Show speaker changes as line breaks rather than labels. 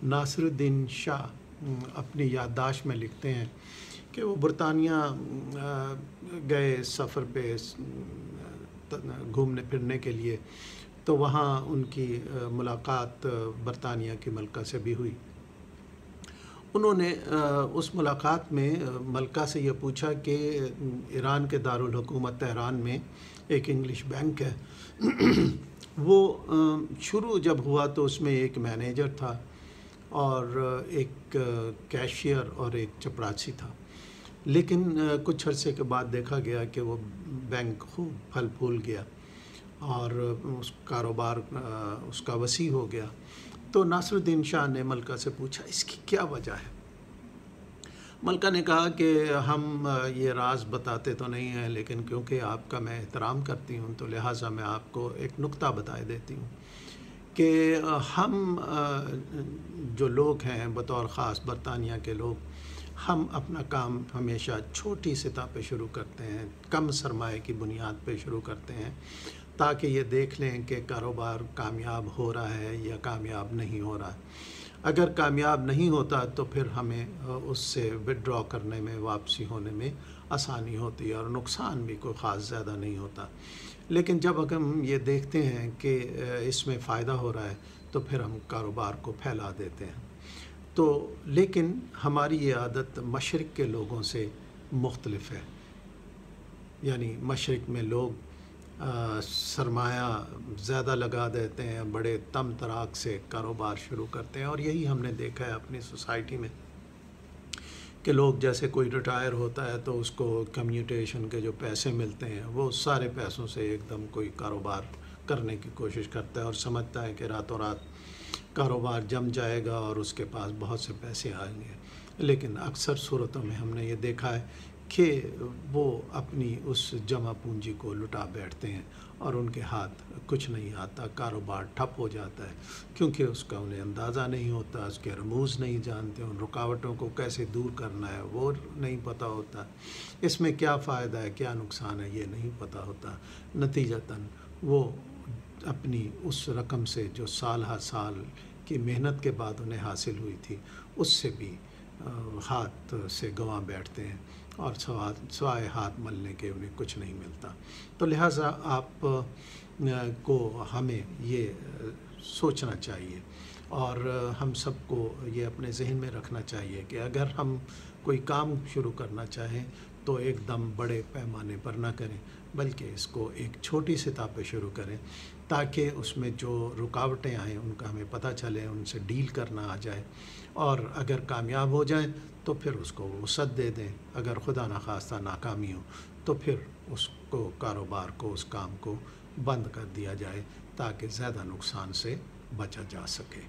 ناصر الدین شاہ اپنی یادداشت میں لکھتے ہیں کہ وہ برطانیہ گئے سفر پہ گھومنے پھرنے کے لیے، تو وہاں ان کی ملاقات برطانیہ کی ملکہ سے بھی ہوئی۔ انہوں نے اس ملاقات میں ملکہ سے یہ پوچھا کہ ایران کے دارالحکومت تہران میں ایک انگلش بینک ہے، وہ شروع جب ہوا تو اس میں ایک مینیجر تھا اور ایک کیشیئر اور ایک چپراسی تھا، لیکن کچھ عرصے کے بعد دیکھا گیا کہ وہ بینک خوب پھل پھول گیا اور اس کاروبار اس کا وسیع ہو گیا۔ تو ناصر الدین شاہ نے ملکہ سے پوچھا اس کی کیا وجہ ہے؟ ملکہ نے کہا کہ ہم یہ راز بتاتے تو نہیں ہیں، لیکن کیونکہ آپ کا میں احترام کرتی ہوں تو لہٰذا میں آپ کو ایک نکتہ بتائے دیتی ہوں کہ ہم جو لوگ ہیں بطور خاص برطانیہ کے لوگ، ہم اپنا کام ہمیشہ چھوٹی سطح پہ شروع کرتے ہیں، کم سرمایہ کی بنیاد پہ شروع کرتے ہیں، تاکہ یہ دیکھ لیں کہ کاروبار کامیاب ہو رہا ہے یا کامیاب نہیں ہو رہا ہے۔ اگر کامیاب نہیں ہوتا تو پھر ہمیں اس سے وڈرا کرنے میں، واپسی ہونے میں آسانی ہوتی ہے اور نقصان بھی کوئی خاص زیادہ نہیں ہوتا۔ لیکن جب اگر ہم یہ دیکھتے ہیں کہ اس میں فائدہ ہو رہا ہے تو پھر ہم کاروبار کو پھیلا دیتے ہیں۔ تو لیکن ہماری یہ عادت مشرق کے لوگوں سے مختلف ہے، یعنی مشرق میں لوگ سرمایہ زیادہ لگا دیتے ہیں، بڑے تم تراک سے کاروبار شروع کرتے ہیں، اور یہی ہم نے دیکھا ہے اپنی سوسائٹی میں کہ لوگ جیسے کوئی ریٹائر ہوتا ہے تو اس کو کمیوٹیشن کے جو پیسے ملتے ہیں وہ سارے پیسوں سے ایک دم کوئی کاروبار کرنے کی کوشش کرتا ہے اور سمجھتا ہے کہ راتوں رات کاروبار جم جائے گا اور اس کے پاس بہت سے پیسے آئیں گے۔ لیکن اکثر صورتوں میں ہم نے یہ دیکھا ہے کہ وہ اپنی اس جمع پونجی کو لٹا بیٹھتے ہیں اور ان کے ہاتھ کچھ نہیں آتا، کاروبار ٹھپ ہو جاتا ہے، کیونکہ اس کا انہیں اندازہ نہیں ہوتا، اس کے رموز نہیں جانتے، ان رکاوٹوں کو کیسے دور کرنا ہے وہ نہیں پتہ ہوتا، اس میں کیا فائدہ ہے کیا نقصان ہے یہ نہیں پتہ ہوتا۔ نتیجتاً وہ اپنی اس رقم سے جو سال ہر سال کی محنت کے بعد انہیں حاصل ہوئی تھی اس سے بھی ہاتھ سے گنوا بیٹھتے ہیں اور سوائے ہاتھ ملنے کے انہیں کچھ نہیں ملتا۔ تو لہٰذا آپ کو ہمیں یہ سوچنا چاہیے اور ہم سب کو یہ اپنے ذہن میں رکھنا چاہیے کہ اگر ہم کوئی کام شروع کرنا چاہیں تو ایک دم بڑے پیمانے پر نہ کریں، بلکہ اس کو ایک چھوٹی سطح پہ شروع کریں تاکہ اس میں جو رکاوٹیں آئیں ان کا ہمیں پتہ چلے، ان سے ڈیل کرنا آ جائے، اور اگر کامیاب ہو جائیں تو پھر اس کو وسعت دے دیں، اگر خدا نخواستہ ناکامی ہو تو پھر اس کو کاروبار کو، اس کام کو بند کر دیا جائے تاکہ زیادہ نقصان سے بچا جا سکے۔